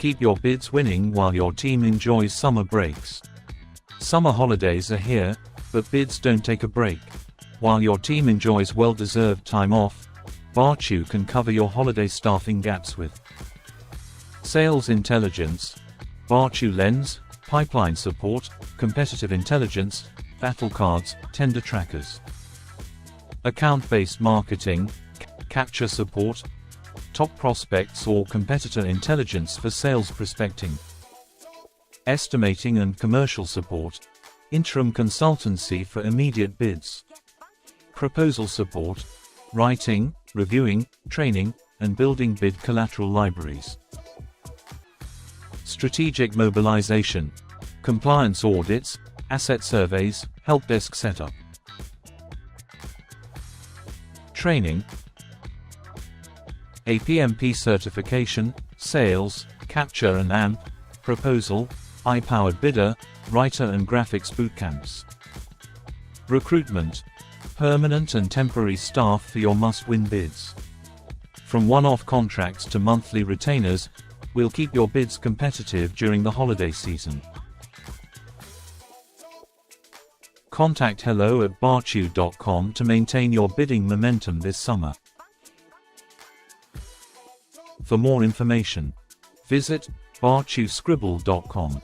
Keep your bids winning while your team enjoys summer breaks. Summer holidays are here, but bids don't take a break. While your team enjoys well-deserved time off, Baachu can cover your holiday staffing gaps with sales intelligence, Baachu lens, pipeline support, competitive intelligence, battle cards, tender trackers, account-based marketing, capture support, top prospects or competitor intelligence for sales prospecting, estimating and commercial support, interim consultancy for immediate bids, proposal support, writing, reviewing, training, and building bid collateral libraries, strategic mobilization, compliance audits, asset surveys, help desk setup, training, APMP Certification, Sales, Capture and AMP, Proposal, AI-powered bidder, writer and graphics bootcamps, recruitment, permanent and temporary staff for your must-win bids. From one-off contracts to monthly retainers, we'll keep your bids competitive during the holiday season. Contact hello@baachu.com to maintain your bidding momentum this summer. For more information, visit baachuscribble.com.